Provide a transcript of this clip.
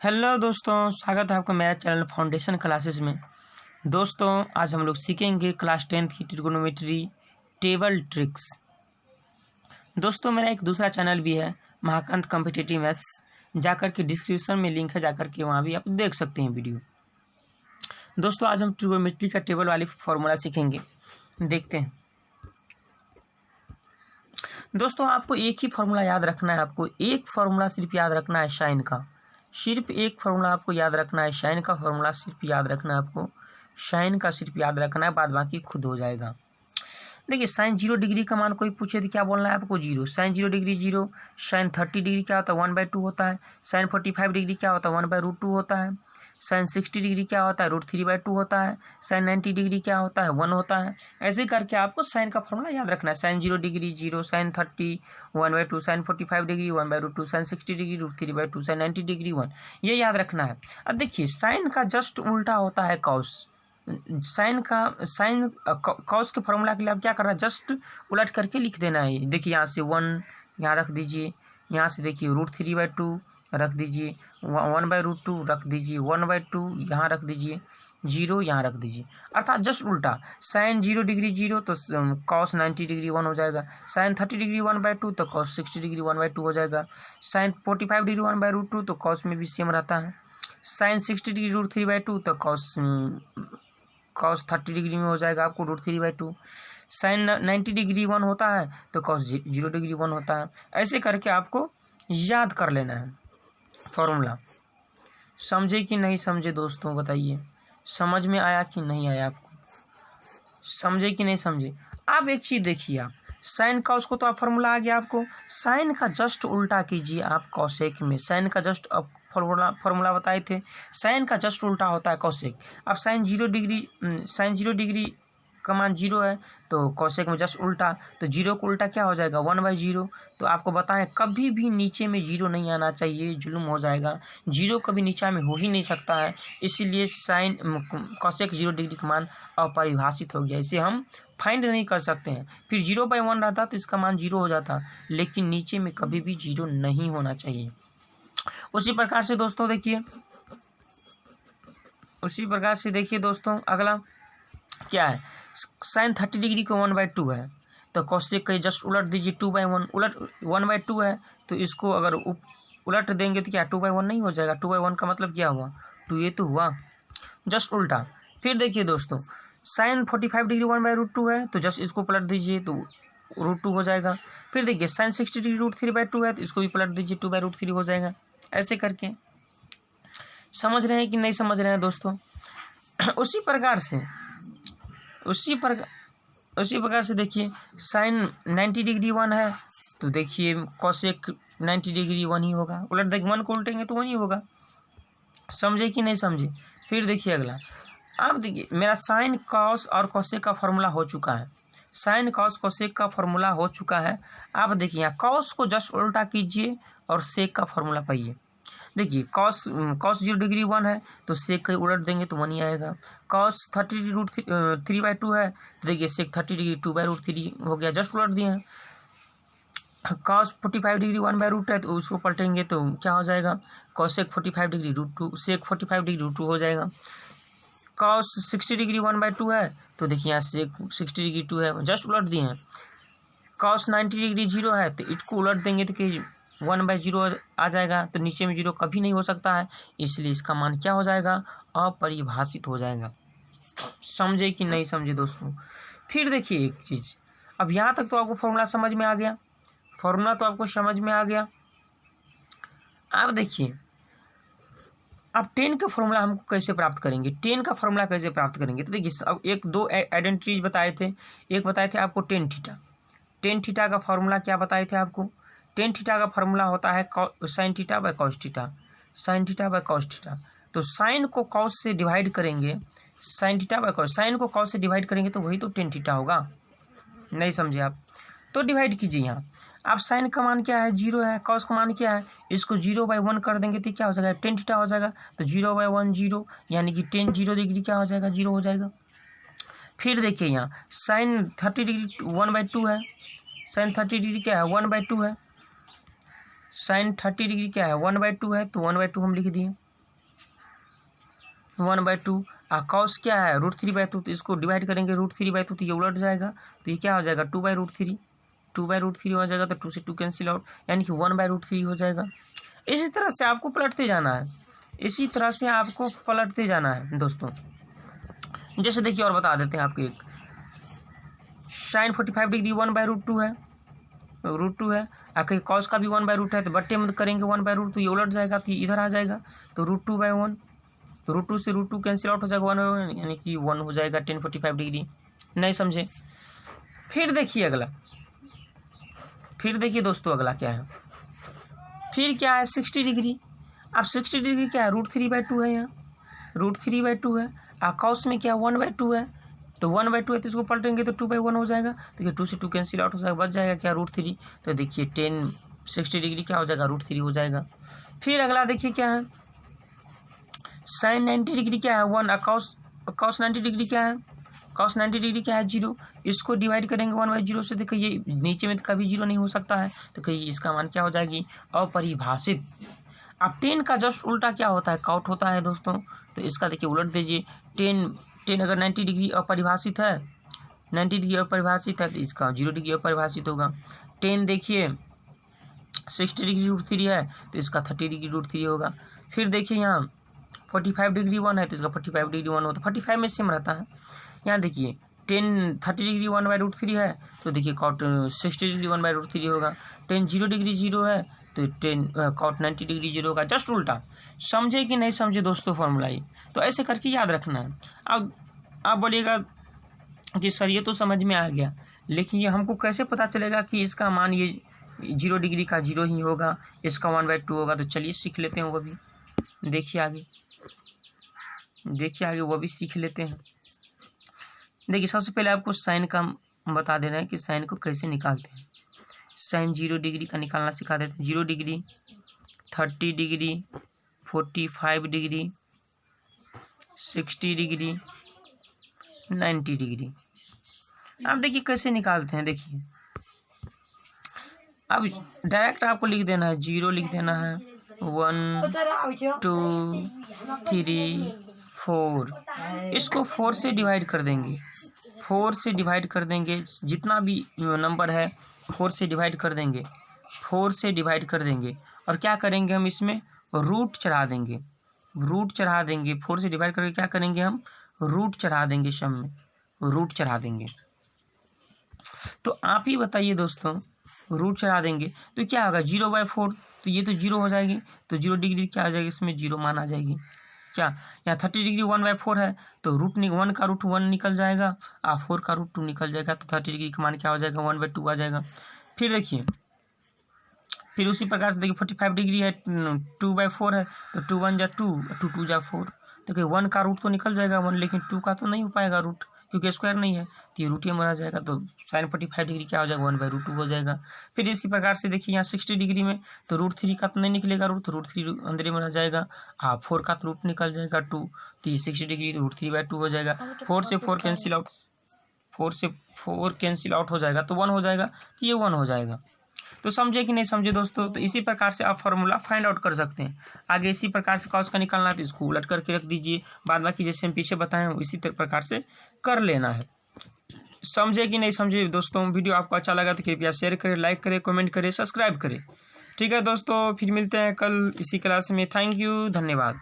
Hello दोस्तों, स्वागत है आपका मेरा चैनल फाउंडेशन क्लासेस में। दोस्तों आज हम लोग सीखेंगे क्लास 10th की ट्रिगोनोमेट्री टेबल ट्रिक्स। दोस्तों मेरा एक दूसरा चैनल भी है, महाकांत कॉम्पिटिटिव मैथ्स, जाकर के डिस्क्रिप्शन में लिंक है, जाकर के वहाँ भी आप देख सकते हैं वीडियो। दोस्तों आज हम ट्रिगोनोमेट्री का टेबल वाली फॉर्मूला सीखेंगे, देखते हैं। दोस्तों आपको एक ही फार्मूला याद रखना है, आपको एक फार्मूला सिर्फ याद रखना है साइन का, सिर्फ एक फार्मूला आपको याद रखना है साइन का फार्मूला सिर्फ याद रखना है आपको, साइन का सिर्फ याद रखना है, बाद बाकी खुद हो जाएगा। देखिए साइन 0 डिग्री का मान कोई पूछे तो क्या बोलना है आपको, 0। Sign 0 degree 0। साइन 30 डिग्री क्या होता है, 1/2 होता है। साइन 45 डिग्री क्या होता है, 1/√2 होता है। साइन 60 डिग्री क्या होता है, √3/2 होता है। साइन 90 डिग्री क्या होता है, 1 होता है। ऐसे करके आपको साइन का फॉर्मूला याद रखना है। Sine 0 degree 0, sine 30 1/2, sine 45 degree 1/√2, sine 60 degree √3/2, sine 90 degree 1, ये याद रखना है। अब देखिए साइन का जस्ट उल्टा होता है कॉस। साइन कॉस के फॉर्मूला के लिए आप क्या कर रहा है, जस्ट उलट करके लिख देना है। देखिए यहाँ से 1 यहाँ रख दीजिए, यहाँ से देखिए √3/2 रख दीजिए, 1/√2 रख दीजिए, 1/2 यहाँ रख दीजिए, 0 यहाँ रख दीजिए, अर्थात जस्ट उल्टा। साइन 0 डिग्री 0 तो कॉस 90 डिग्री 1 हो जाएगा। साइन 30 डिग्री 1/2 तो कॉस 60 डिग्री 1/2 हो जाएगा। साइन 45 डिग्री 1/√2 तो कॉस में भी सेम रहता है। साइन 60 डिग्री √3/2 तो कॉस 30 डिग्री में हो जाएगा आपको √3/2। साइन 90 डिग्री 1 होता है तो कॉस 0 डिग्री 1 होता है। ऐसे करके आपको याद कर लेना है फॉर्मूला। समझे कि नहीं समझे दोस्तों, बताइए समझ में आया कि नहीं आया आपको, समझे कि नहीं समझे। आप एक चीज़ देखिए, आप साइन कॉस को तो आप फॉर्मूला आ गया आपको, साइन का जस्ट उल्टा कीजिए आप कॉसेक में। साइन का जस्ट अब फॉर्मूला बताए थे, साइन का जस्ट उल्टा होता है कॉसेक। अब साइन 0 डिग्री का मान 0 है तो कॉसेक में जस्ट उल्टा, तो 0 को उल्टा क्या हो जाएगा, 1/0। तो आपको बताएं कभी भी नीचे में 0 नहीं आना चाहिए, जुल्म हो जाएगा। 0 कभी नीचे में हो ही नहीं सकता है, इसीलिए साइन कॉसेक 0 डिग्री का मान अपरिभाषित हो गया, इसे हम फाइंड नहीं कर सकते हैं। फिर 0/1 रहता तो इसका मान 0 हो जाता, लेकिन नीचे में कभी भी 0 नहीं होना चाहिए। उसी प्रकार से दोस्तों देखिए, दोस्तों अगला क्या है, साइन 30 डिग्री को 1/2 है तो कॉसेक का जस्ट उलट दीजिए, 2/1। उलट 1/2 है तो इसको अगर उलट देंगे तो क्या 2/1 नहीं हो जाएगा। 2/1 का मतलब क्या हुआ, 2 ये तो हुआ, जस्ट उल्टा। फिर देखिए दोस्तों साइन 45 डिग्री 1/√2 है तो जस्ट इसको पलट दीजिए तो √2 हो जाएगा। फिर देखिए साइन 60 डिग्री √3/2 है तो इसको भी पलट दीजिए, 2/√3 हो जाएगा। ऐसे करके समझ रहे हैं कि नहीं समझ रहे हैं दोस्तों। उसी प्रकार से देखिए साइन 90 डिग्री 1 है तो देखिए कॉसेक 90 डिग्री 1 ही होगा। उलट देख 1 को उल्टेंगे तो 1 ही होगा, समझे कि नहीं समझे। फिर देखिए अगला, अब देखिए मेरा साइन कॉस और कॉसेक का फॉर्मूला हो चुका है, साइन कॉस कॉसेक का फॉर्मूला हो चुका है। आप देखिए यहाँ कॉस को जस्ट उल्टा कीजिए और सेक का फॉर्मूला पाइए। देखिए कॉस 0 डिग्री 1 है तो सेक का उलट देंगे तो 1 ही आएगा। कॉस 30 √3/2 है तो देखिए सेक 30 डिग्री 2/√3 हो गया, जस्ट उलट दिए हैं। कॉस 45 डिग्री 1/√2 है तो उसको पलटेंगे तो क्या हो जाएगा, कॉसेक 45 डिग्री √2, सेक 45 डिग्री √2 हो जाएगा। कॉस 60 डिग्री 1/2 है तो देखिए यहाँ सेक 60 डिग्री 2 है, जस्ट उलट दिए हैं। कॉस 90 डिग्री 0 है तो इसको उलट देंगे तो कि 1/0 आ जाएगा, तो नीचे में 0 कभी नहीं हो सकता है, इसलिए इसका मान क्या हो जाएगा, अपरिभाषित हो जाएगा। समझे कि नहीं समझे दोस्तों। फिर देखिए एक चीज़, अब यहाँ तक तो आपको फॉर्मूला समझ में आ गया, फॉर्मूला तो आपको समझ में आ गया। अब देखिए अब 10 का फॉर्मूला हम कैसे प्राप्त करेंगे, 10 का फॉर्मूला कैसे प्राप्त करेंगे। तो देखिए अब एक दो आइडेंटिटीज बताए थे, एक बताए थे आपको टेन थीटा का फॉर्मूला क्या बताए थे आपको, टेन थीटा का फॉर्मूला होता है sine theta by cos theta, sine theta by cos theta. तो साइन को कॉस से डिवाइड करेंगे, sine theta by cos, sine को कॉस से डिवाइड करेंगे तो वही तो टेन थीटा होगा। नहीं समझे आप, तो डिवाइड कीजिए। यहाँ आप साइन का मान क्या है, 0 है, कॉस का मान क्या है, इसको 0/1 कर देंगे तो क्या हो जाएगा, टेन थीटा हो जाएगा। तो 0/1 0, यानी कि टेन 0 डिग्री क्या हो जाएगा, 0 हो जाएगा। फिर देखिए यहाँ साइन 30 डिग्री 1/2 है, साइन 30 डिग्री क्या है, 1/2 है। साइन 30 डिग्री क्या है, 1/2 है तो 1/2 हम लिख दिए। 1/2। कॉस क्या है √3/2, तो इसको डिवाइड करेंगे √3/2 तो ये उलट जाएगा, तो ये क्या हो जाएगा 2/√3, 2/√3 हो जाएगा, तो 2 से 2 कैंसिल आउट, यानी कि 1/√3 हो जाएगा। इसी तरह से आपको पलटते जाना है, इसी तरह से आपको पलटते जाना है दोस्तों। जैसे देखिए और बता देते हैं आपको, एक साइन 45 डिग्री 1/√2 है, √2 है, आखिर कॉस का भी 1/√2 है, तो बट्टे में करेंगे 1/√2 तो ये उलट जाएगा, तो इधर आ जाएगा, तो √2/1, √2 से √2 कैंसिल आउट हो जाएगा 1/1, यानी कि 1 हो जाएगा tan 45 डिग्री। नहीं समझे? फिर देखिए अगला, फिर देखिए दोस्तों अगला क्या है, फिर क्या है 60 डिग्री। अब 60 डिग्री क्या है √3/2 है, यहाँ √3/2 है, कॉस में क्या 1/2 है, तो 1/2 है तो इसको पलटेंगे तो 2/1 हो जाएगा, देखिए 2 से 2 कैंसिल आउट हो जाएगा, बच जाएगा क्या √3, तो देखिए tan 60 डिग्री क्या हो जाएगा √3 हो जाएगा। फिर अगला देखिए क्या है साइन 90 डिग्री क्या है 1, कॉस 90 डिग्री क्या है, कॉस 90 डिग्री क्या है 0, इसको डिवाइड करेंगे 1/0 से, देखिए ये नीचे में तो कभी 0 नहीं हो सकता है, तो कहीं इसका मान क्या हो जाएगी अपरिभाषित। अब tan का जस्ट उल्टा क्या होता है कॉट होता है दोस्तों, तो इसका देखिए उलट दीजिए, tan अगर 90 डिग्री अपरिभाषित है, 90 डिग्री अपरिभाषित है तो इसका 0 डिग्री अपरिभाषित होगा। tan देखिए 60 डिग्री √3 है तो इसका 30 डिग्री √3 होगा। फिर देखिए यहाँ 45 डिग्री 1 है तो इसका 45 डिग्री 1 होता है, 45 में सेम रहता है। यहाँ देखिए tan 30 डिग्री 1/√3 है तो देखिए कॉट 60 डिग्री 1/√3 होगा। tan 0 डिग्री 0 है तो कॉट 90 डिग्री 0 होगा, जस्ट उल्टा। समझे कि नहीं समझे दोस्तों फॉर्मूला ये, तो ऐसे करके याद रखना है। अब आप बोलिएगा कि सर ये तो समझ में आ गया, लेकिन ये हमको कैसे पता चलेगा कि इसका मान ये 0 डिग्री का 0 ही होगा, इसका 1/2 होगा, तो चलिए सीख लेते हैं वो भी। देखिए आगे, देखिए आगे वो भी सीख लेते हैं। देखिए सबसे पहले आपको साइन का बता देना है कि साइन को कैसे निकालते हैं। साइन 0 डिग्री का निकालना सिखा देते हैं। 0 degree, 30 degree, 45 degree, 60 degree, 90 degree. अब देखिए कैसे निकालते हैं। देखिए अब डायरेक्ट आपको लिख देना है, 0 लिख देना है, 1 2 3 4, इसको 4 से डिवाइड कर देंगे, 4 से डिवाइड कर देंगे, जितना भी नंबर है 4 से डिवाइड कर देंगे, 4 से डिवाइड कर देंगे, और क्या करेंगे हम इसमें रूट चढ़ा देंगे, रूट चढ़ा देंगे। 4 से डिवाइड करके क्या करेंगे हम रूट चढ़ा देंगे, सम में रूट चढ़ा देंगे। तो आप ही बताइए दोस्तों, रूट चढ़ा देंगे तो क्या होगा 0/4, तो ये तो 0 हो जाएगी, तो 0 डिग्री क्या आ जाएगी इसमें 0 मान आ जाएगी। क्या यहाँ 30 डिग्री 1/4 है तो √1 का √1 निकल जाएगा, 4 का √2 निकल जाएगा, तो 30 डिग्री का मान क्या हो जाएगा 1/2 आ जाएगा। फिर देखिए, फिर उसी प्रकार से देखिए 45 डिग्री है 2/4 है, तो 2 1 जा 2, 2 2 जा 4, देखिए 1 का रूट तो निकल जाएगा 1, लेकिन 2 का तो नहीं हो पाएगा रूट, क्योंकि स्क्वायर नहीं है, तो ये रूट ही मरा जाएगा, तो साइन 45 डिग्री क्या हो जाएगा 1/√2 हो जाएगा। फिर इसी प्रकार से देखिए यहाँ 60 डिग्री में तो √3 का तो नहीं निकलेगा रूट, तो √3 अंदर में रह जाएगा, 4 का तो रूट निकल जाएगा 2, तो ये 60 डिग्री √3/2 हो जाएगा। 4 से 4 कैंसिल आउट, 4 से 4 कैंसिल आउट हो जाएगा तो 1 हो जाएगा, तो ये 1 हो जाएगा। तो समझे कि नहीं समझे दोस्तों, तो इसी प्रकार से आप फार्मूला फाइंड आउट कर सकते हैं। आगे इसी प्रकार से कॉस का निकालना है तो इसको उलट करके रख दीजिए, बाद बाकी जैसे हम पीछे बताएं इसी प्रकार से कर लेना है। समझे कि नहीं समझे दोस्तों, वीडियो आपको अच्छा लगा तो कृपया शेयर करें, लाइक करें, कमेंट करें, सब्सक्राइब करें। ठीक है दोस्तों, फिर मिलते हैं कल इसी क्लास में। थैंक यू, धन्यवाद।